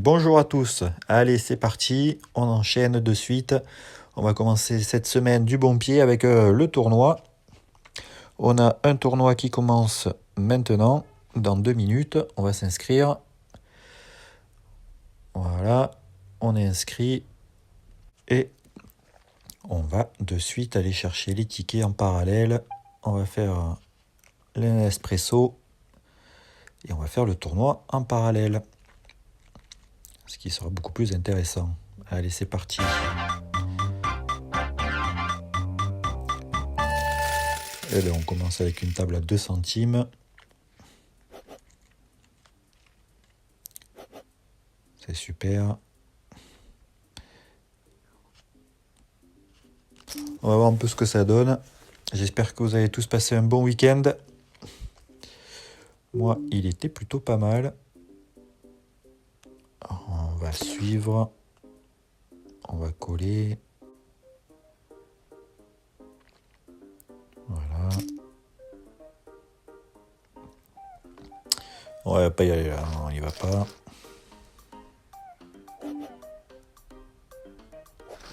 Bonjour à tous, allez c'est parti, on enchaîne de suite. On va commencer cette semaine du bon pied avec le tournoi. On a un tournoi qui commence maintenant, dans 2 minutes, on va s'inscrire. Voilà, on est inscrit et on va de suite aller chercher les tickets en parallèle. On va faire l'espresso et on va faire le tournoi en parallèle. Ce qui sera beaucoup plus intéressant. Allez, c'est parti. Et bien, on commence avec une table à 2 centimes. C'est super. On va voir un peu ce que ça donne. J'espère que vous avez tous passé un bon week-end. Moi, il était plutôt pas mal. On va suivre. On va coller. Voilà. On va pas y aller là. Non, on y va pas.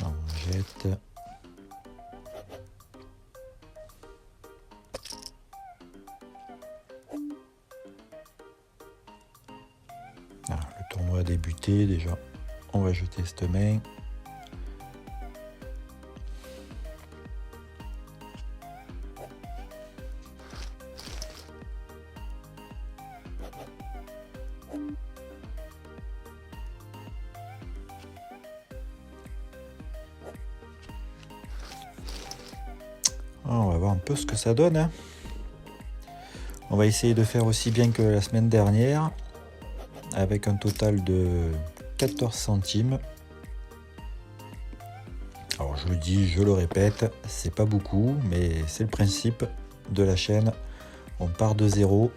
On jette. Le tournoi a débuté déjà. On va jeter cette main. On va voir un peu ce que ça donne. On va essayer de faire aussi bien que la semaine dernière, avec un total de 14 centimes. Alors je le dis, je le répète, c'est pas beaucoup, mais c'est le principe de la chaîne. On part de zéro.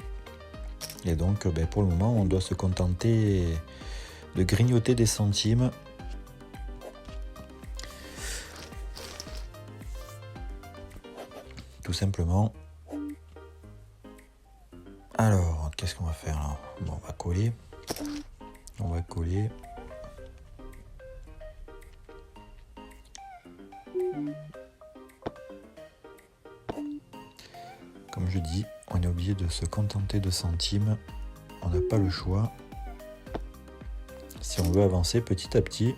Et donc pour le moment, on doit se contenter de grignoter des centimes. Tout simplement. Alors, qu'est-ce qu'on va faire là? Bon, on va coller. On va coller. Comme je dis, on est obligé de se contenter de centimes. On n'a pas le choix. Si on veut avancer petit à petit.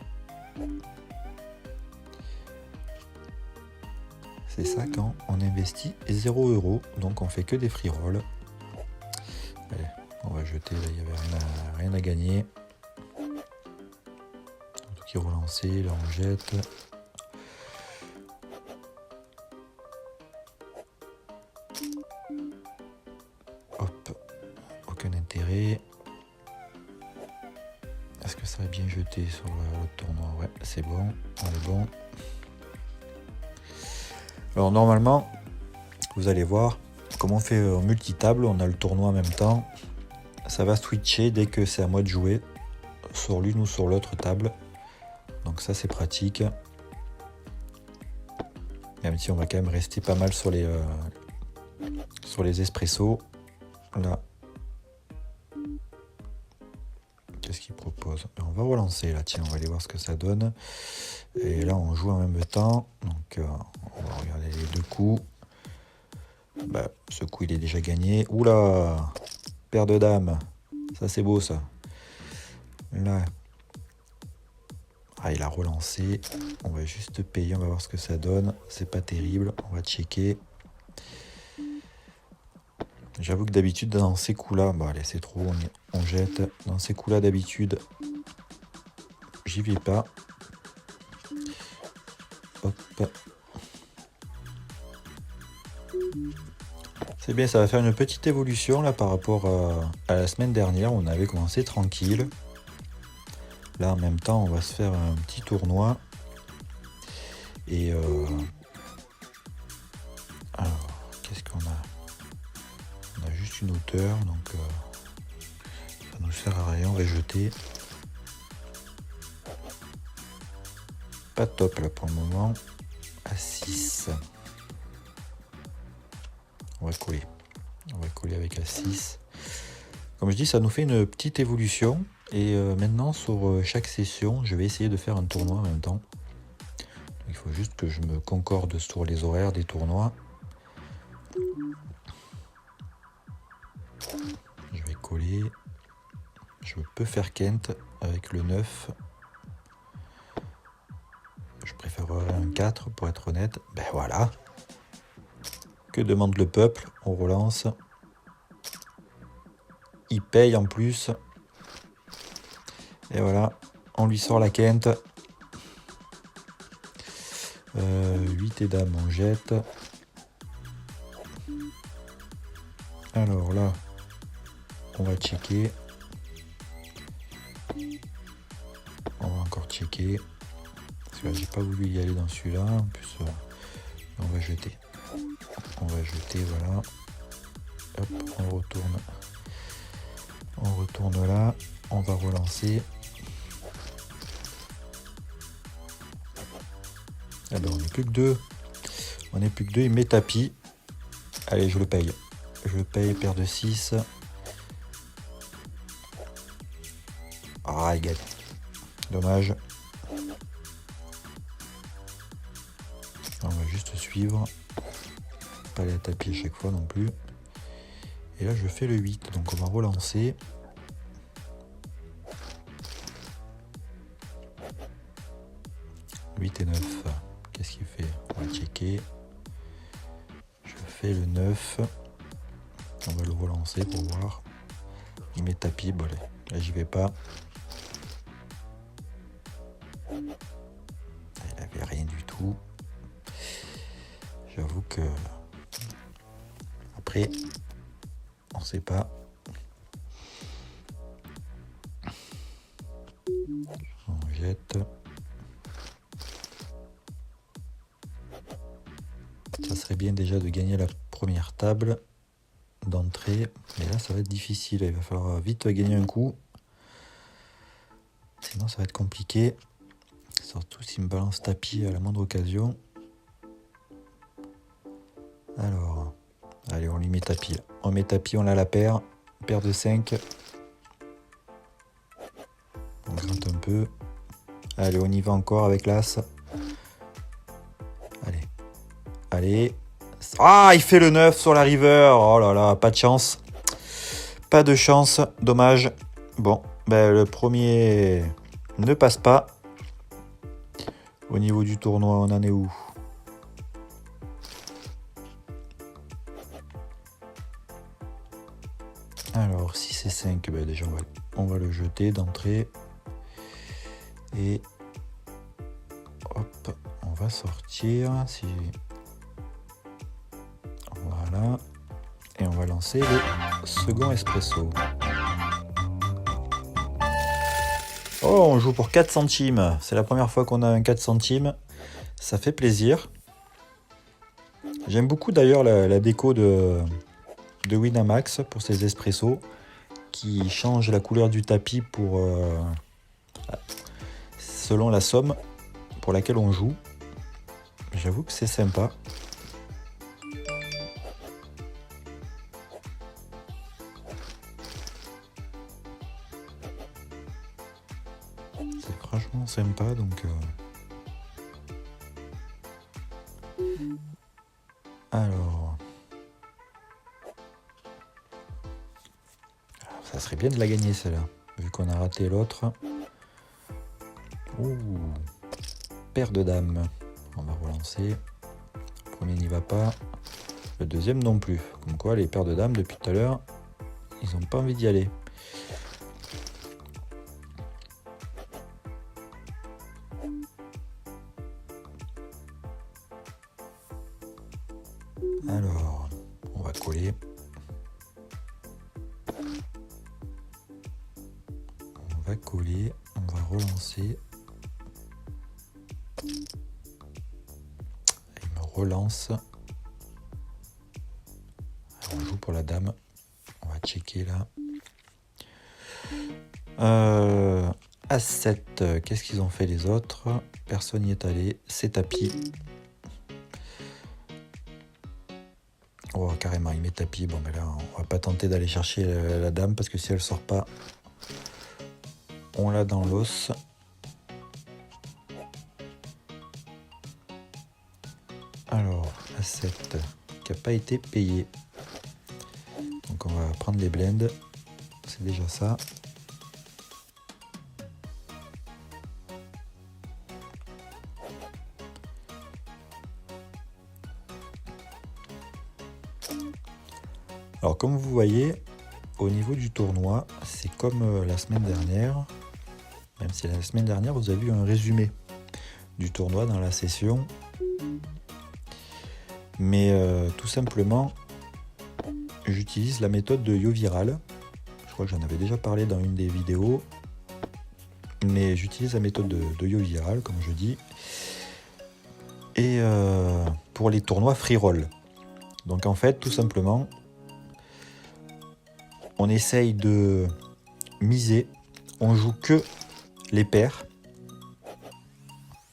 C'est ça quand on investit 0 €. Donc on fait que des free rolls. Allez, on va jeter, là il n'y avait rien à gagner. Tout qui est relancé, là on jette. Hop, aucun intérêt. Est-ce que ça va bien jeter sur le tournoi? Ouais, c'est bon, on est bon. Alors normalement, vous allez voir, comme on fait en multitable, on a le tournoi en même temps. Ça va switcher dès que c'est à moi de jouer, sur l'une ou sur l'autre table. Donc ça c'est pratique. Même si on va quand même rester pas mal sur les espressos. Là. Qu'est-ce qu'il propose? On va relancer là, tiens, on va aller voir ce que ça donne. Et là on joue en même temps. Donc on va regarder les deux coups. Ce coup il est déjà gagné. Oula, paire de dames. Ça c'est beau ça. Là. Ah, il a relancé. On va juste payer, on va voir ce que ça donne. C'est pas terrible, on va checker. J'avoue que d'habitude dans ces coups-là, allez c'est trop, on jette. Dans ces coups-là d'habitude, j'y vais pas. Hop. C'est bien, ça va faire une petite évolution là par rapport à la semaine dernière où on avait commencé tranquille. Là en même temps on va se faire un petit tournoi. Et alors qu'est-ce qu'on a? On a juste une hauteur, donc ça nous sert à rien, on va jeter. Pas top là pour le moment. À 6. On va coller. On va coller avec A6. Comme je dis, ça nous fait une petite évolution. Et maintenant, sur chaque session, je vais essayer de faire un tournoi en même temps. Il faut juste que je me concorde sur les horaires des tournois. Je vais coller. Je peux faire Kent avec le 9. Je préférerais un 4 pour être honnête. Ben voilà. Que demande le peuple? On relance. Il paye en plus. Et voilà. On lui sort la Kent. 8 et dame, on jette. Alors là, on va checker. On va encore checker. Parce que là, j'ai pas voulu y aller dans celui-là. En plus, on va jeter. On va jeter, voilà. Hop, on retourne. On retourne là. On va relancer. Ah ben, on n'est plus que 2. On n'est plus que 2. Il met tapis. Allez, je le paye. Je le paye, paire de 6. Ah, il gagne. Dommage. On va juste suivre. Pas aller à tapis à chaque fois non plus. Et là, je fais le 8. Donc, on va relancer. « 8 et 9. Qu'est-ce qu'il fait? On va checker. Je fais le 9. On va le relancer pour voir. Il met tapis. Bon, là, j'y vais pas. Il n'avait rien du tout. J'avoue que... Après, on sait pas. On jette. Ça serait bien déjà de gagner la première table d'entrée. Mais là, ça va être difficile. Il va falloir vite gagner un coup. Sinon, ça va être compliqué. Surtout s'il me balance tapis à la moindre occasion. Alors, allez, on lui met tapis. On met tapis, on a la paire. Paire de 5. On gratte un peu. Allez, on y va encore avec l'as. Allez. Allez. Ah, il fait le 9 sur la river. Oh là là, pas de chance. Pas de chance. Dommage. Bon, ben, le premier ne passe pas. Au niveau du tournoi, on en est où? Alors, 6 et 5, ben déjà, on va le jeter d'entrée. Et hop, on va sortir. Voilà. Et on va lancer le second espresso. Oh, on joue pour 4 centimes. C'est la première fois qu'on a un 4 centimes. Ça fait plaisir. J'aime beaucoup d'ailleurs la déco de Winamax pour ces espressos qui changent la couleur du tapis pour selon la somme pour laquelle on joue. J'avoue que c'est sympa. C'est franchement sympa, donc alors ça serait bien de la gagner celle-là, vu qu'on a raté l'autre. Ouh, paire de dames. On va relancer. Le premier n'y va pas. Le deuxième non plus. Comme quoi, les paires de dames, depuis tout à l'heure, ils n'ont pas envie d'y aller. Alors, on va coller. On va coller. On va relancer. Il me relance. On joue pour la dame. On va checker là. A7, qu'est-ce qu'ils ont fait les autres? Personne n'y est allé, c'est tapis. Oh, carrément, il met tapis. Bon, mais là, on va pas tenter d'aller chercher la dame parce que si elle sort pas, on l'a dans l'os. Alors, A7 qui n'a pas été payé. Donc on va prendre les blends. C'est déjà ça. Alors comme vous voyez, au niveau du tournoi, c'est comme la semaine dernière. Même si la semaine dernière, vous avez vu un résumé du tournoi dans la session. Mais tout simplement, j'utilise la méthode de YoViral. Je crois que j'en avais déjà parlé dans une des vidéos. Mais j'utilise la méthode de YoViral, comme je dis. Et pour les tournois free roll. Donc en fait, tout simplement, on essaye de miser. On joue que les paires.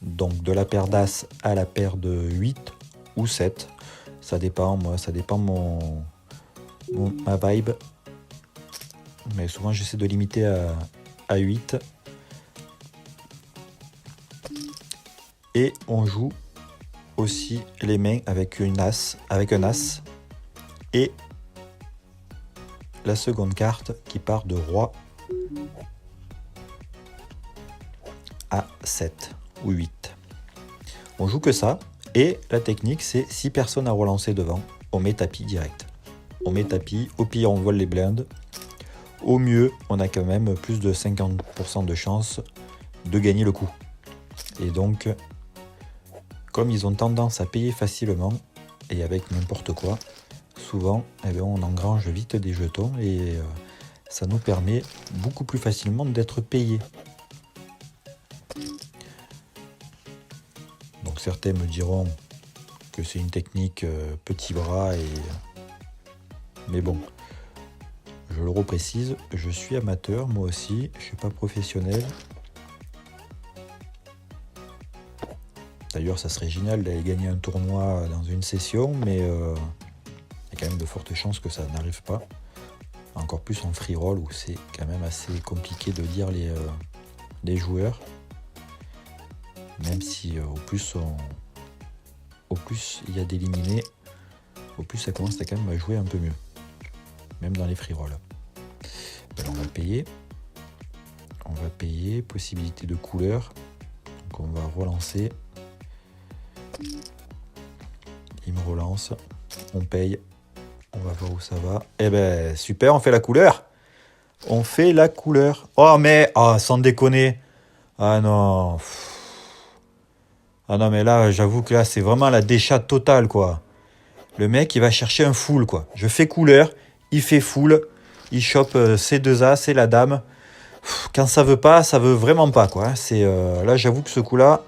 Donc de la paire d'As à la paire de 8 ou 7. Ça dépend, moi, ça dépend ma vibe. Mais souvent j'essaie de limiter à 8. Et on joue aussi les mains avec un as et la seconde carte qui part de roi à 7 ou 8. On joue que ça et la technique c'est si personne a relancé devant, on met tapis direct. On met tapis, au pire on vole les blindes, au mieux on a quand même plus de 50% de chance de gagner le coup. Et donc comme ils ont tendance à payer facilement et avec n'importe quoi, souvent eh bien, on engrange vite des jetons et ça nous permet beaucoup plus facilement d'être payé. Donc certains me diront que c'est une technique petit bras, mais bon, je le reprécise, je suis amateur moi aussi, je ne suis pas professionnel. D'ailleurs, ça serait génial d'aller gagner un tournoi dans une session, mais il y a quand même de fortes chances que ça n'arrive pas. Encore plus en free roll où c'est quand même assez compliqué de lire les joueurs. Même si au plus il y a d'éliminés, au plus ça commence à quand même à jouer un peu mieux. Même dans les free roll. Ben, on va payer. On va payer. Possibilité de couleur. Donc on va relancer. Il me relance, on paye, on va voir où ça va. Eh ben super, on fait la couleur. On fait la couleur. Oh mais, sans déconner. Ah non. Ah non mais là, j'avoue que là, c'est vraiment la déchat totale quoi. Le mec, il va chercher un full quoi. Je fais couleur, il fait full, il chope ses deux as, c'est la dame. Quand ça veut pas, ça veut vraiment pas quoi. C'est là, j'avoue que ce coup-là,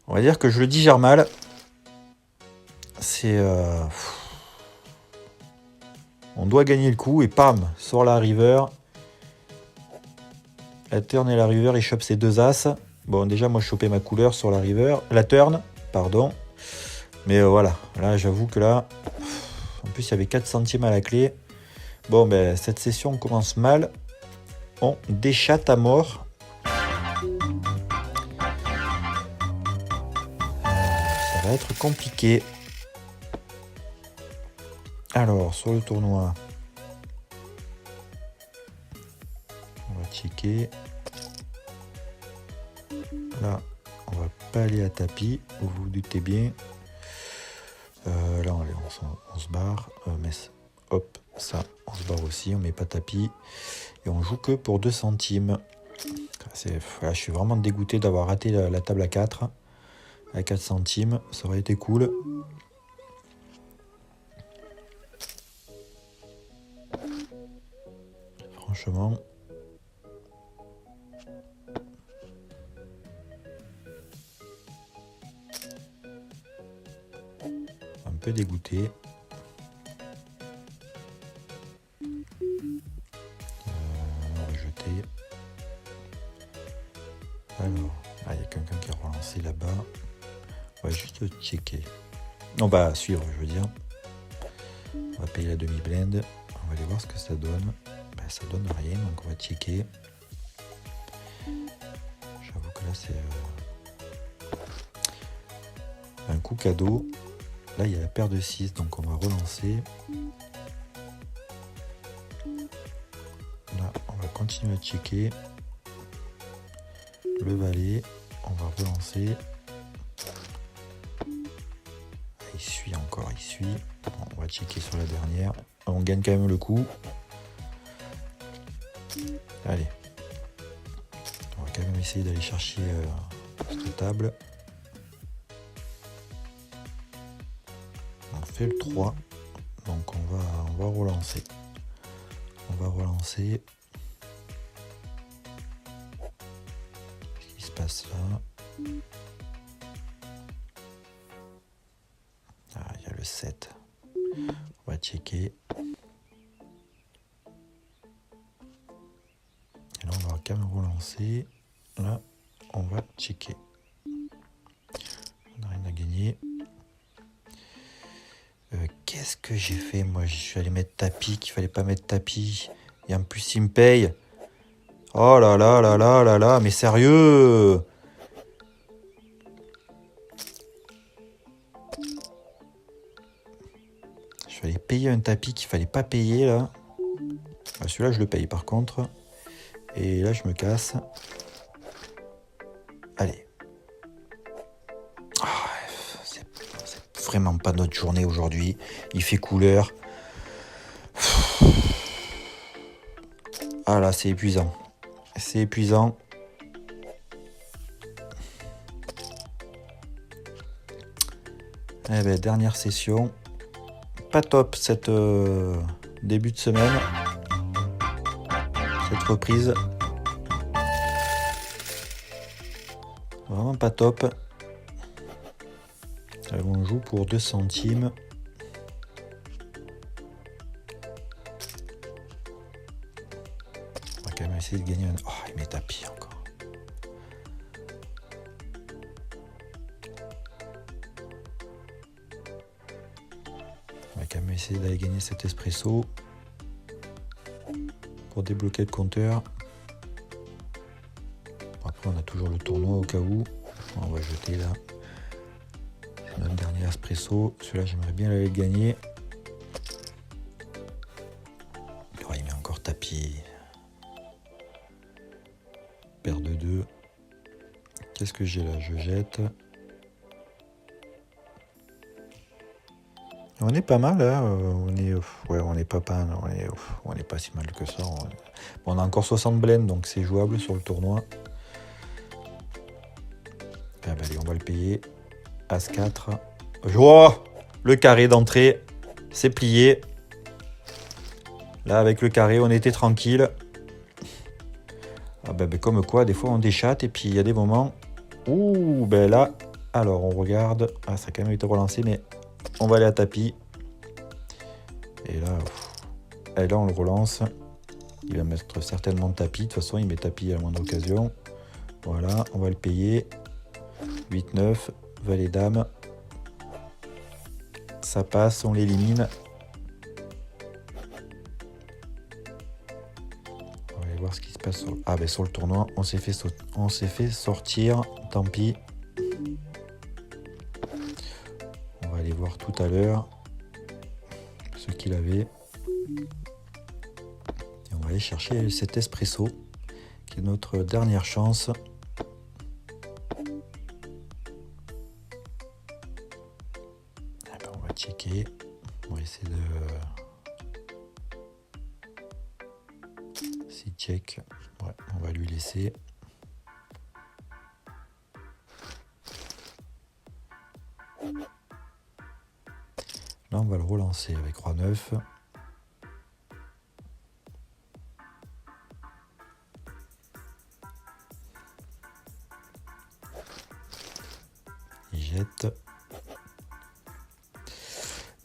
on va dire que je le digère mal. C'est on doit gagner le coup et pam, sort la river. La turn et la river, il chope ses deux as. Bon, déjà, moi, je chopais ma couleur sur la river. La turn, pardon. Mais voilà, là, j'avoue que là, en plus, il y avait 4 centimes à la clé. Bon, ben, cette session commence mal. On déchatte à mort. Ça va être compliqué. Alors, sur le tournoi, on va checker. Là, on va pas aller à tapis, vous vous doutez bien. Là, on se barre. Mais hop, ça, on se barre aussi. On met pas tapis. Et on joue que pour 2 centimes. Là, je suis vraiment dégoûté d'avoir raté la table à 4. À 4 centimes, ça aurait été cool. Franchement. Un peu dégoûté. On va jeter. Alors, il y a quelqu'un qui a relancé là-bas. On va juste checker. On va suivre, je veux dire. On va payer la demi-blend. On va aller voir ce que ça donne. Ben, ça donne rien, donc on va checker. J'avoue que là c'est un coup cadeau. Là il y a la paire de 6, donc on va relancer. Là on va continuer à checker. Le valet, on va relancer. Il suit encore, il suit. Bon, on va checker sur la dernière. On gagne quand même le coup. Allez. On va quand même essayer d'aller chercher cette table. On fait le 3. Donc on va relancer. On va relancer. Qu'est-ce qui se passe là? Ah, il y a le 7. On va checker. Et là, on va quand même relancer. Là, on va checker. On n'a rien à gagner. Qu'est-ce que j'ai fait? Moi, je suis allé mettre tapis, qu'il fallait pas mettre tapis. Et en plus, il me paye. Oh là là là là là là, mais sérieux? Je suis allé payer un tapis qu'il fallait pas payer, là. Ah, celui-là, je le paye, par contre. Et là, je me casse. Allez. Ah, c'est vraiment pas notre journée aujourd'hui. Il fait couleur. Ah là, c'est épuisant. C'est épuisant. Eh ben, dernière session. Pas top cette début de semaine. Cette reprise. Vraiment pas top. Là, on joue pour 2 centimes. On va quand même essayer de gagner un... Oh, il met tapis encore. On va quand même essayer d'aller gagner cet espresso. Pour débloquer le compteur. Après, on a toujours le tournoi au cas où. On va jeter là. C'est notre dernier espresso. Celui-là, j'aimerais bien aller le gagner. Oh, il met encore tapis. Paire de 2. Qu'est-ce que j'ai là? Je jette. On est pas mal, hein. On est pas mal. On est pas si mal que ça. On a encore 60 blends, donc c'est jouable sur le tournoi. Ah bah allez, on va le payer. As 4. Oh, le carré d'entrée, c'est plié. Là, avec le carré, on était tranquille. Ah bah, comme quoi, des fois, on déchatte et puis il y a des moments où, ben là, alors on regarde. Ah, ça a quand même été relancé, mais on va aller à tapis. Et là, on le relance. Il va mettre certainement tapis. De toute façon, il met tapis à la moindre occasion. Voilà, on va le payer. 8-9, valet dame. Ça passe, on l'élimine. On va aller voir ce qui se passe. Sur le tournoi, on s'est fait sortir. Tant pis. On va aller voir tout à l'heure ce qu'il avait. Et on va aller chercher cet espresso qui est notre dernière chance. On va checker. On va essayer de... Si check, ouais, on va lui laisser. Là, on va le relancer avec roi 9. Il jette.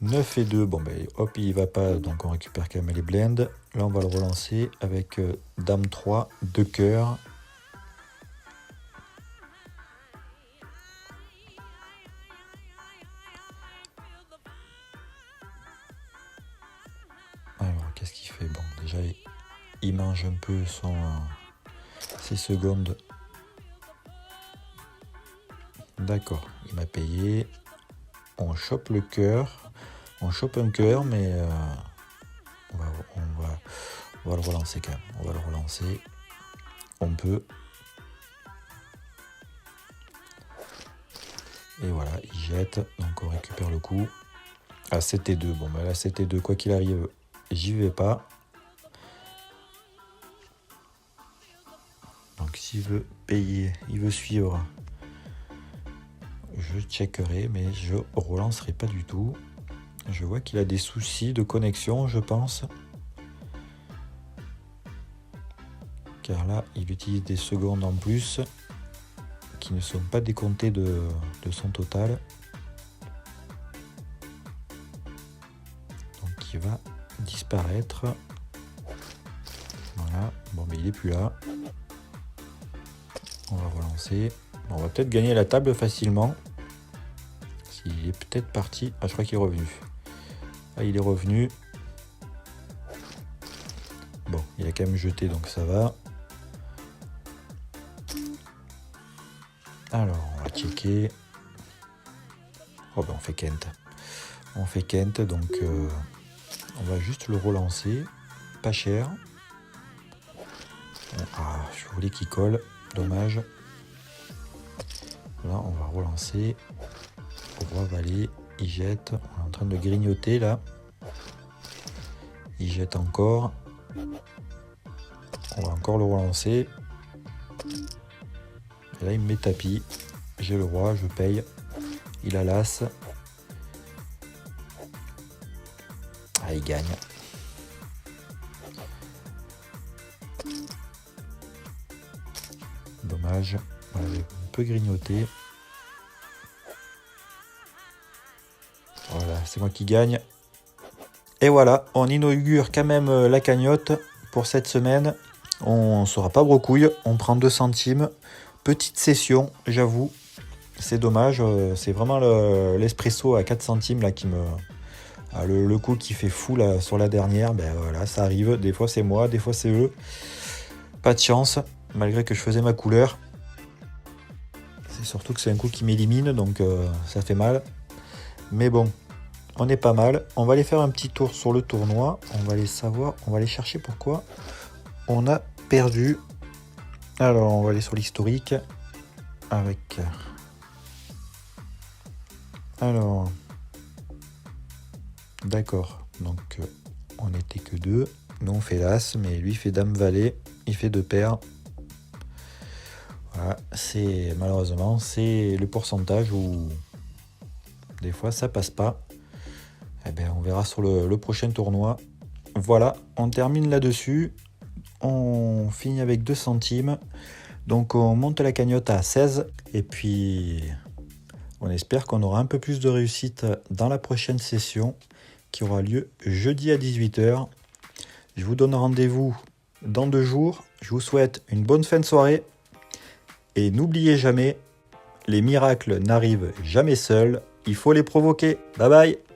9 et 2, bon ben hop, il va pas, donc on récupère quand même les blends. Là, on va le relancer avec dame 3, 2 cœurs. Alors, qu'est-ce qu'il fait? Bon, déjà, il mange un peu ces secondes. D'accord, il m'a payé. On chope le cœur. On chope un cœur, mais on va le relancer quand même. On va le relancer. On peut. Et voilà, il jette. Donc on récupère le coup. Ah, 7-2. Bon, bah là, 7-2. Quoi qu'il arrive, j'y vais pas. Donc s'il veut payer, il veut suivre, je checkerai, mais je relancerai pas du tout. Je vois qu'il a des soucis de connexion, je pense. Car là, il utilise des secondes en plus qui ne sont pas décomptées de son total. Donc il va disparaître. Voilà, bon mais il est plus là. On va relancer. Bon, on va peut-être gagner la table facilement. S'il est peut-être parti. Ah, je crois qu'il est revenu. Ah, il est revenu. Bon, il a quand même jeté, donc ça va. Alors, on va checker. Oh ben on fait Kent. On fait Kent, donc on va juste le relancer. Pas cher. Ah, je voulais qu'il colle. Dommage. Là, on va relancer. Roi valet. Il jette. On est en train de grignoter là. Il jette encore. On va encore le relancer. Et là, il me met tapis. J'ai le roi, je paye. Il a l'as. Ah, il gagne. Dommage. On avait un peu grignoté. Voilà, c'est moi qui gagne. Et voilà, on inaugure quand même la cagnotte pour cette semaine. On ne sera pas brocouille, on prend 2 centimes. Petite session, j'avoue. C'est dommage, c'est vraiment l'espresso à 4 centimes là qui me... Ah, le coup qui fait fou là, sur la dernière, ben voilà, ça arrive. Des fois c'est moi, des fois c'est eux. Pas de chance, malgré que je faisais ma couleur. C'est surtout que c'est un coup qui m'élimine, donc ça fait mal. Mais bon, on est pas mal. On va aller faire un petit tour sur le tournoi. On va aller savoir, on va aller chercher pourquoi on a perdu. Alors, on va aller sur l'historique avec... Alors... D'accord, donc on n'était que 2. Nous on fait l'as, mais lui fait dame valet. Il fait 2 paires. Voilà, c'est malheureusement, c'est le pourcentage où des fois ça passe pas. Eh bien, on verra sur le prochain tournoi. Voilà, on termine là-dessus. On finit avec 2 centimes. Donc on monte la cagnotte à 16. Et puis on espère qu'on aura un peu plus de réussite dans la prochaine session qui aura lieu jeudi à 18 h. Je vous donne rendez-vous dans 2 jours. Je vous souhaite une bonne fin de soirée. Et n'oubliez jamais, les miracles n'arrivent jamais seuls. Il faut les provoquer. Bye bye!